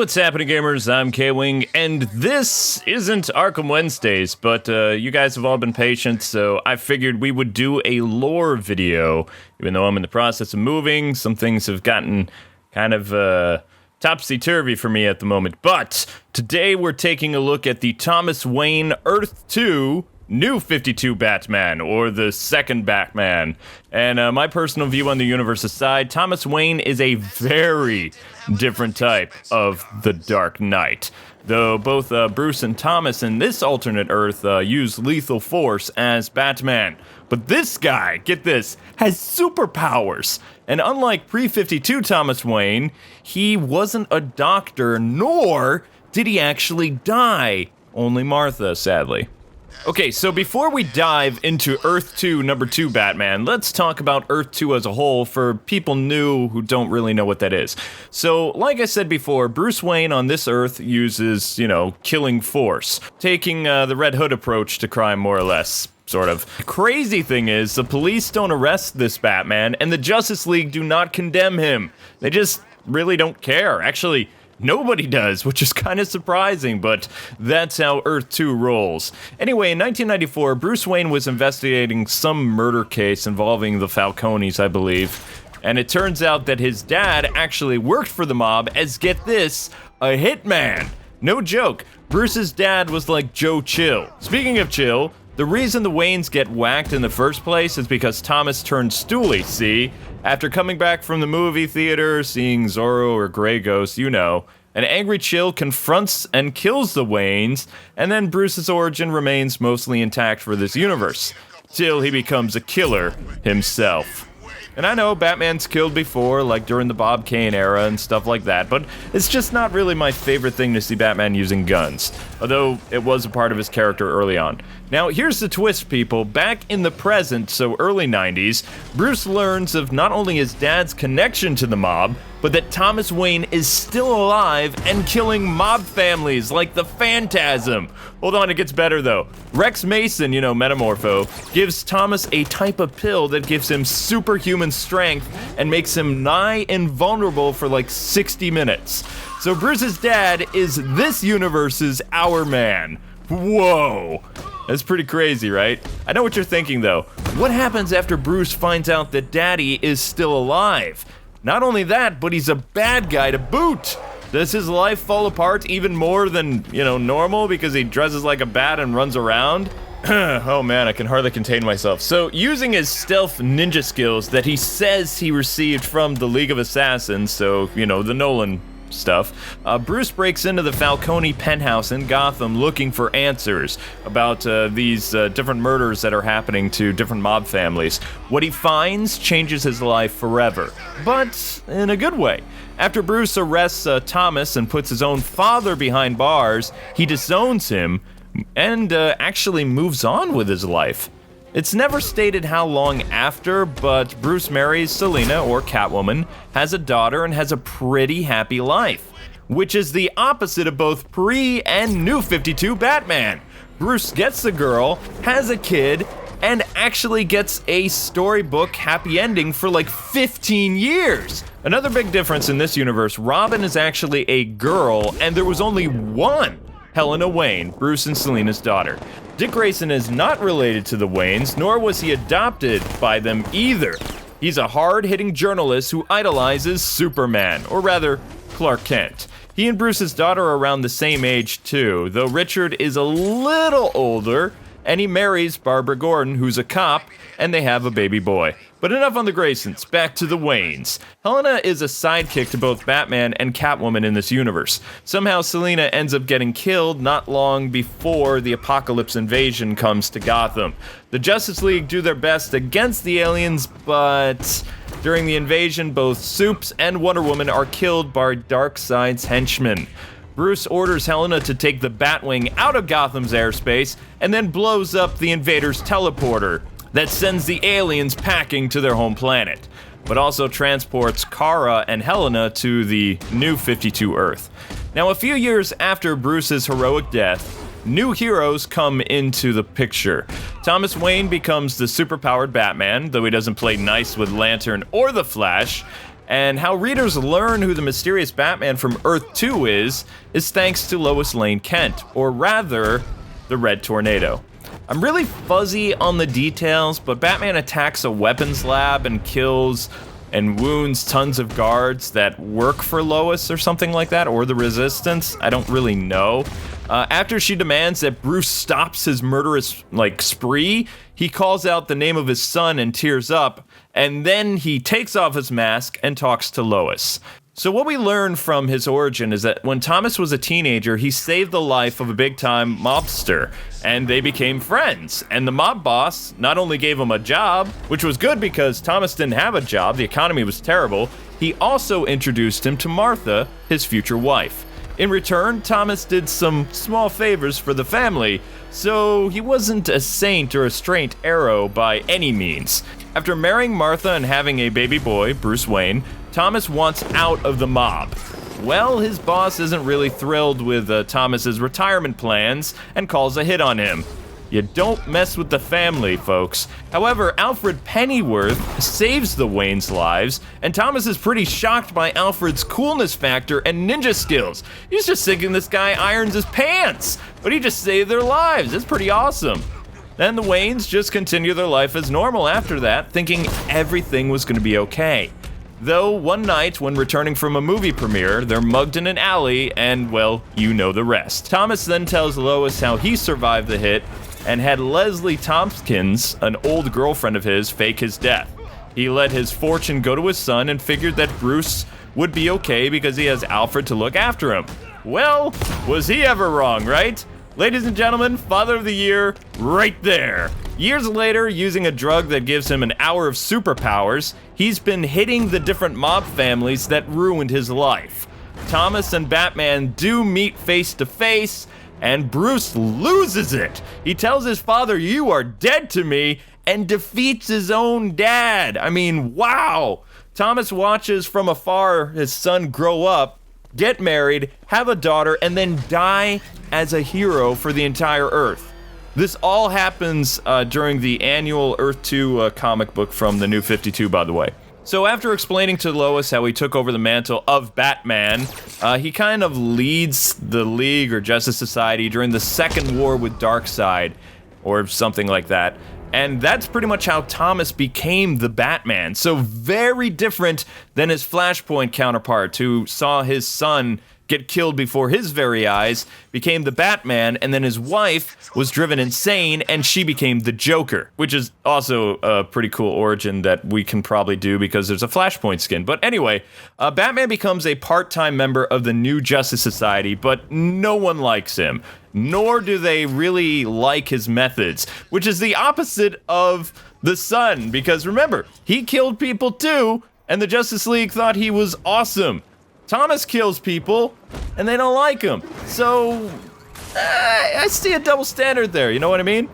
What's happening, gamers? I'm K-Wing, and this isn't Arkham Wednesdays, but you guys have all been patient, so I figured we would do a lore video. Even though I'm in the process of moving, some things have gotten kind of topsy-turvy for me at the moment. But today we're taking a look at the Thomas Wayne Earth 2 New 52 Batman, or the second Batman. And my personal view on the universe aside, Thomas Wayne is a very different type of the Dark Knight. Though both Bruce and Thomas in this alternate Earth use lethal force as Batman. But this guy, get this, has superpowers. And unlike pre-52 Thomas Wayne, he wasn't a doctor, nor did he actually die. Only Martha, sadly. Okay, so before we dive into Earth 2, number 2 Batman, let's talk about Earth 2 as a whole for people new who don't really know what that is. So, like I said before, Bruce Wayne on this Earth uses, killing force, taking the Red Hood approach to crime, more or less. Sort of. The crazy thing is, the police don't arrest this Batman, and the Justice League do not condemn him. They just really don't care. Actually, nobody does, which is kind of surprising, but that's how Earth 2 rolls. Anyway, in 1994, Bruce Wayne was investigating some murder case involving the Falcones, I believe. And it turns out that his dad actually worked for the mob as, get this, a hitman. No joke, Bruce's dad was like Joe Chill. Speaking of Chill, the reason the Waynes get whacked in the first place is because Thomas turned stoolie, see? After coming back from the movie theater, seeing Zorro or Grey Ghost, an angry Chill confronts and kills the Waynes, and then Bruce's origin remains mostly intact for this universe, till he becomes a killer himself. And I know Batman's killed before, like during the Bob Kane era and stuff like that, but it's just not really my favorite thing to see Batman using guns, although it was a part of his character early on. Now, here's the twist, people. Back in the present, so early 90s, Bruce learns of not only his dad's connection to the mob, but that Thomas Wayne is still alive and killing mob families like the Phantasm. Hold on, it gets better though. Rex Mason, Metamorpho, gives Thomas a type of pill that gives him superhuman strength and makes him nigh invulnerable for like 60 minutes. So Bruce's dad is this universe's Our Man. Whoa. That's pretty crazy, right? I know what you're thinking though. What happens after Bruce finds out that Daddy is still alive? Not only that, but he's a bad guy to boot. Does his life fall apart even more than, normal because he dresses like a bat and runs around? Oh man, I can hardly contain myself. So, using his stealth ninja skills that he says he received from the League of Assassins, so, the Nolan stuff, Bruce breaks into the Falcone penthouse in Gotham looking for answers about these different murders that are happening to different mob families. What he finds changes his life forever, but in a good way. After Bruce arrests Thomas and puts his own father behind bars, he disowns him and actually moves on with his life. It's never stated how long after, but Bruce marries Selina, or Catwoman, has a daughter, and has a pretty happy life, which is the opposite of both pre- and New 52 Batman. Bruce gets the girl, has a kid, and actually gets a storybook happy ending for like 15 years. Another big difference in this universe, Robin is actually a girl, and there was only one Helena Wayne, Bruce and Selina's daughter. Dick Grayson is not related to the Waynes, nor was he adopted by them either. He's a hard-hitting journalist who idolizes Superman, or rather, Clark Kent. He and Bruce's daughter are around the same age too, though Richard is a little older, and he marries Barbara Gordon, who's a cop, and they have a baby boy. But enough on the Graysons, back to the Waynes. Helena is a sidekick to both Batman and Catwoman in this universe. Somehow Selina ends up getting killed not long before the Apocalypse invasion comes to Gotham. The Justice League do their best against the aliens, but during the invasion, both Supes and Wonder Woman are killed by Darkseid's henchmen. Bruce orders Helena to take the Batwing out of Gotham's airspace and then blows up the invaders' teleporter that sends the aliens packing to their home planet, but also transports Kara and Helena to the New 52 Earth. Now, a few years after Bruce's heroic death, new heroes come into the picture. Thomas Wayne becomes the superpowered Batman, though he doesn't play nice with Lantern or the Flash, And how readers learn who the mysterious Batman from Earth 2 is thanks to Lois Lane Kent, or rather, the Red Tornado. I'm really fuzzy on the details, but Batman attacks a weapons lab and kills and wounds tons of guards that work for Lois or something like that, or the Resistance. I don't really know. After she demands that Bruce stops his murderous, spree, he calls out the name of his son and tears up, and then he takes off his mask and talks to Lois. So what we learn from his origin is that when Thomas was a teenager, he saved the life of a big-time mobster, and they became friends. And the mob boss not only gave him a job, which was good because Thomas didn't have a job, the economy was terrible, he also introduced him to Martha, his future wife. In return, Thomas did some small favors for the family, so he wasn't a saint or a straight arrow by any means. After marrying Martha and having a baby boy, Bruce Wayne, Thomas wants out of the mob. Well, his boss isn't really thrilled with Thomas's retirement plans and calls a hit on him. You don't mess with the family, folks. However, Alfred Pennyworth saves the Waynes' lives, and Thomas is pretty shocked by Alfred's coolness factor and ninja skills. He's just thinking this guy irons his pants, but he just saved their lives. It's pretty awesome. Then the Waynes just continue their life as normal after that, thinking everything was going to be okay. Though one night, when returning from a movie premiere, they're mugged in an alley, and, well, you know the rest. Thomas then tells Lois how he survived the hit and had Leslie Tompkins, an old girlfriend of his, fake his death. He let his fortune go to his son and figured that Bruce would be okay because he has Alfred to look after him. Well, was he ever wrong, right? Ladies and gentlemen, Father of the Year, right there. Years later, using a drug that gives him an hour of superpowers, he's been hitting the different mob families that ruined his life. Thomas and Batman do meet face to face, and Bruce loses it. He tells his father, "You are dead to me," and defeats his own dad. I mean, wow. Thomas watches from afar his son grow up, get married, have a daughter, and then die as a hero for the entire Earth. This all happens during the annual Earth 2 comic book from the New 52, by the way. So after explaining to Lois how he took over the mantle of Batman, he kind of leads the League or Justice Society during the Second War with Darkseid, or something like that. And that's pretty much how Thomas became the Batman. So very different than his Flashpoint counterpart, who saw his son get killed before his very eyes, became the Batman, and then his wife was driven insane, and she became the Joker, which is also a pretty cool origin that we can probably do because there's a Flashpoint skin. But anyway, Batman becomes a part-time member of the New Justice Society, but no one likes him, nor do they really like his methods, which is the opposite of the Sun, because remember, he killed people too, and the Justice League thought he was awesome. Thomas kills people, and they don't like him. So, I see a double standard there, you know what I mean?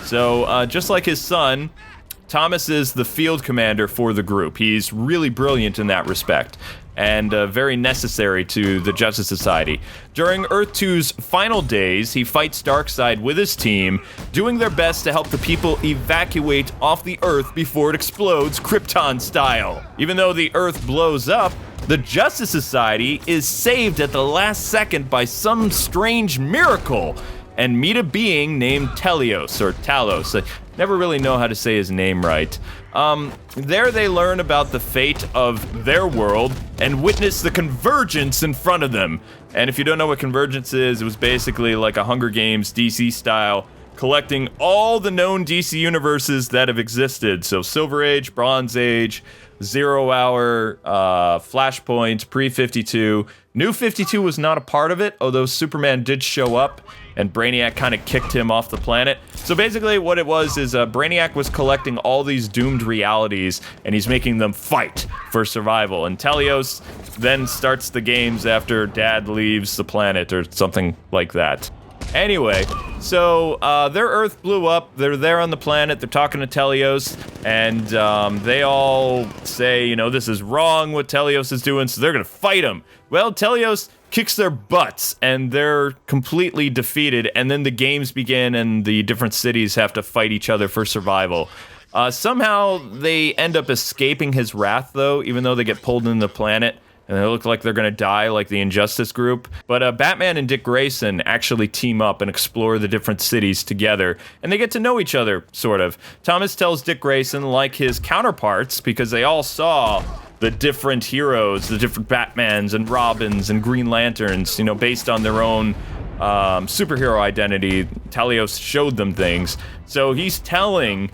So, just like his son, Thomas is the field commander for the group. He's really brilliant in that respect, and very necessary to the Justice Society. During Earth 2's final days, he fights Darkseid with his team, doing their best to help the people evacuate off the Earth before it explodes Krypton style. Even though the Earth blows up, the Justice Society is saved at the last second by some strange miracle and meet a being named Telios, or Talos. I never really know how to say his name right. There they learn about the fate of their world and witness the Convergence in front of them. And if you don't know what Convergence is, it was basically like a Hunger Games DC style, collecting all the known DC universes that have existed. So Silver Age, Bronze Age, 0 Hour, Flashpoint, Pre-52. New 52 was not a part of it, although Superman did show up, and Brainiac kind of kicked him off the planet. So basically what it was is Brainiac was collecting all these doomed realities, and he's making them fight for survival. And Telios then starts the games after Dad leaves the planet, or something like that. Anyway, so their Earth blew up. They're there on the planet. They're talking to Telios, and they all say, you know, this is wrong what Telios is doing, so they're gonna fight him. Well, Telios kicks their butts, and they're completely defeated, and then the games begin, and the different cities have to fight each other for survival. Somehow they end up escaping his wrath, though, even though they get pulled into the planet. And they look like they're going to die like the Injustice group. But Batman and Dick Grayson actually team up and explore the different cities together. And they get to know each other, sort of. Thomas tells Dick Grayson, like his counterparts, because they all saw the different heroes, the different Batmans and Robins and Green Lanterns, based on their own superhero identity. Talios showed them things. So he's telling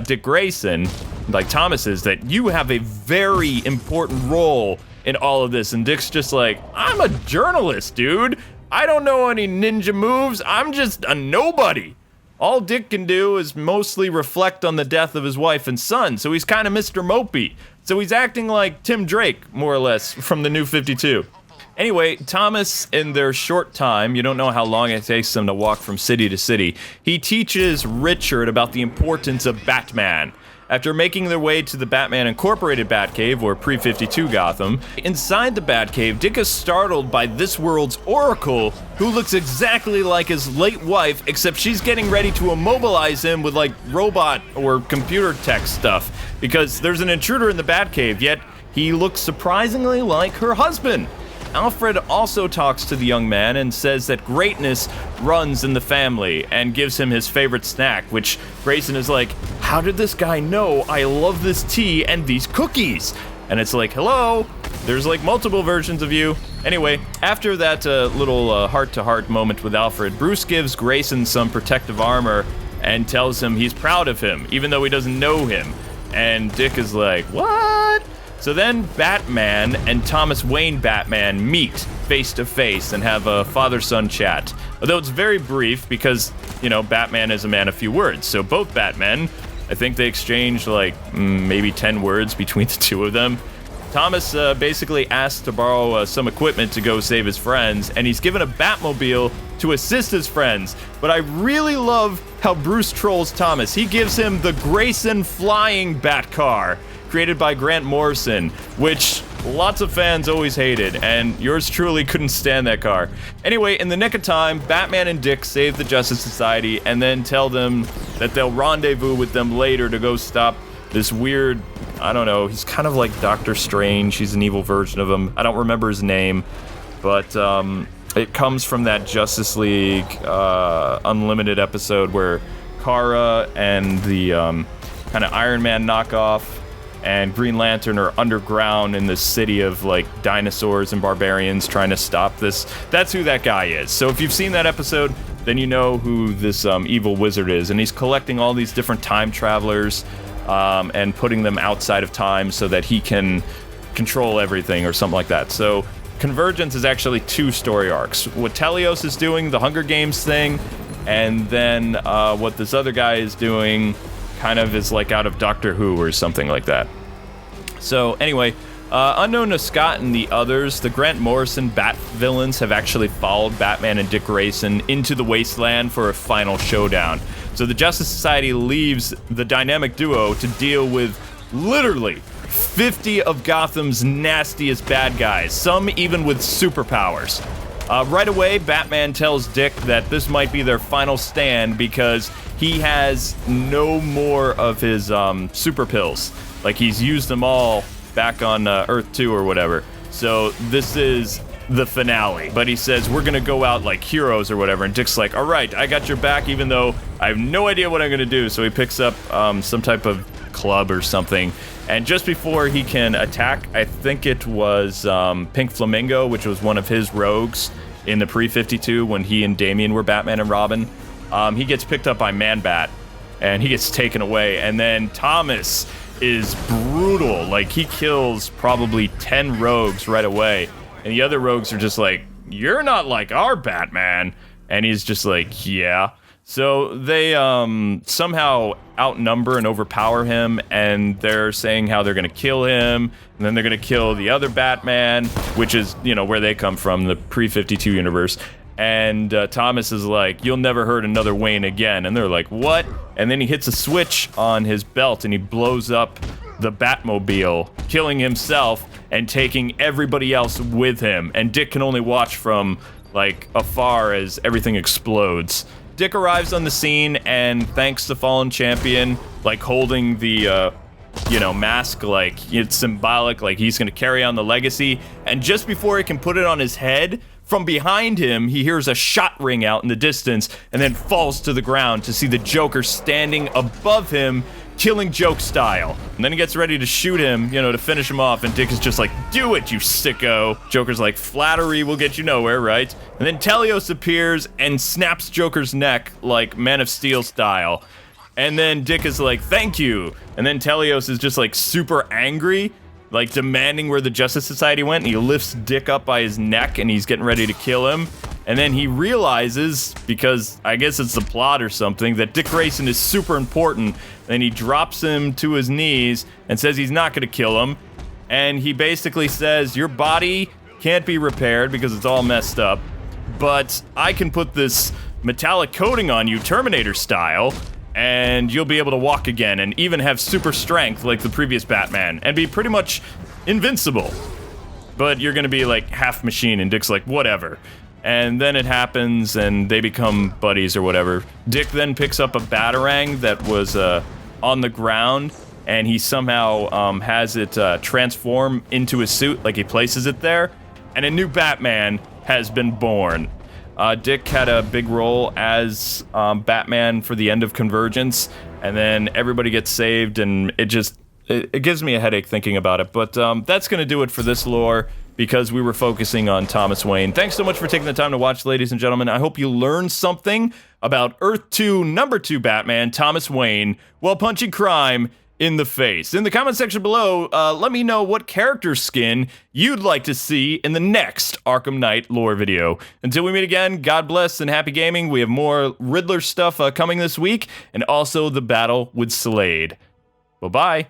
Dick Grayson, like Thomas is, that you have a very important role in all of this. And Dick's just like, I'm a journalist, dude. I don't know any ninja moves. I'm just a nobody. All Dick can do is mostly reflect on the death of his wife and son, so he's kind of Mr. Mopey. So he's acting like Tim Drake, more or less, from the New 52. Anyway, Thomas, in their short time, you don't know how long it takes them to walk from city to city, he teaches Richard about the importance of Batman. After making their way to the Batman Incorporated Batcave, or Pre-52 Gotham, inside the Batcave, Dick is startled by this world's Oracle, who looks exactly like his late wife, except she's getting ready to immobilize him with, like, robot or computer tech stuff, because there's an intruder in the Batcave, yet he looks surprisingly like her husband. Alfred also talks to the young man and says that greatness runs in the family and gives him his favorite snack, which Grayson is like, how did this guy know I love this tea and these cookies? And it's like, hello, there's like multiple versions of you. Anyway, after that little heart-to-heart moment with Alfred, Bruce gives Grayson some protective armor and tells him he's proud of him, even though he doesn't know him. And Dick is like, what? So then Batman and Thomas Wayne Batman meet face to face and have a father-son chat. Although it's very brief because, Batman is a man of few words. So both Batmen, I think they exchange like maybe 10 words between the two of them. Thomas basically asks to borrow some equipment to go save his friends, and he's given a Batmobile to assist his friends. But I really love how Bruce trolls Thomas. He gives him the Grayson flying Bat car, created by Grant Morrison, which lots of fans always hated, and yours truly couldn't stand that car. Anyway, in the nick of time, Batman and Dick save the Justice Society and then tell them that they'll rendezvous with them later to go stop this weird, I don't know, he's kind of like Doctor Strange, he's an evil version of him. I don't remember his name, but it comes from that Justice League Unlimited episode where Kara and the kind of Iron Man knockoff and Green Lantern are underground in this city of, like, dinosaurs and barbarians trying to stop this. That's who that guy is. So if you've seen that episode, then you know who this evil wizard is. And he's collecting all these different time travelers and putting them outside of time so that he can control everything or something like that. So Convergence is actually 2 story arcs. What Talios is doing, the Hunger Games thing, and then what this other guy is doing kind of is like out of Doctor Who or something like that. So anyway, unknown to Scott and the others, the Grant Morrison Bat villains have actually followed Batman and Dick Grayson into the wasteland for a final showdown. So the Justice Society leaves the dynamic duo to deal with literally 50 of Gotham's nastiest bad guys, some even with superpowers. Right away, Batman tells Dick that this might be their final stand because he has no more of his super pills. Like, he's used them all back on Earth 2 or whatever. So this is the finale. But he says, we're gonna go out like heroes or whatever. And Dick's like, all right, I got your back, even though I have no idea what I'm gonna do. So he picks up some type of club or something. And just before he can attack, I think it was Pink Flamingo, which was one of his rogues in the Pre-52 when he and Damian were Batman and Robin. He gets picked up by Man-Bat, and he gets taken away. And then Thomas is brutal. Like, he kills probably 10 rogues right away. And the other rogues are just like, you're not like our Batman. And he's just like, yeah. So they somehow outnumber and overpower him, and they're saying how they're going to kill him, and then they're going to kill the other Batman, which is, where they come from, the Pre-52 universe. And Thomas is like, you'll never hurt another Wayne again. And they're like, what? And then he hits a switch on his belt, and he blows up the Batmobile, killing himself and taking everybody else with him. And Dick can only watch from, like, afar as everything explodes. Dick arrives on the scene and thanks the fallen champion, like holding the, mask, like it's symbolic, like he's gonna carry on the legacy. And just before he can put it on his head, from behind him, he hears a shot ring out in the distance and then falls to the ground to see the Joker standing above him, killing Joke style. And then he gets ready to shoot him, to finish him off, and Dick is just like, do it, you sicko. Joker's like, flattery will get you nowhere, right? And then Telios appears and snaps Joker's neck like Man of Steel style. And then Dick is like, thank you. And then Telios is just like super angry, like demanding where the Justice Society went, and he lifts Dick up by his neck and he's getting ready to kill him. And then he realizes, because I guess it's the plot or something, that Dick Grayson is super important. Then he drops him to his knees and says he's not gonna kill him. And he basically says, your body can't be repaired because it's all messed up, but I can put this metallic coating on you, Terminator style, and you'll be able to walk again and even have super strength like the previous Batman and be pretty much invincible. But you're gonna be like half machine, and Dick's like, whatever. And then it happens and they become buddies or whatever. Dick then picks up a Batarang that was on the ground, and he somehow has it transform into his suit, like he places it there, and a new Batman has been born. Dick had a big role as Batman for the end of Convergence, and then everybody gets saved, and it gives me a headache thinking about it. But that's gonna do it for this lore, because we were focusing on Thomas Wayne. Thanks so much for taking the time to watch, ladies and gentlemen. I hope you learned something about Earth 2, number 2 Batman, Thomas Wayne, while punching crime in the face. In the comment section below, let me know what character skin you'd like to see in the next Arkham Knight lore video. Until we meet again, God bless and happy gaming. We have more Riddler stuff coming this week, and also the battle with Slade. Bye-bye.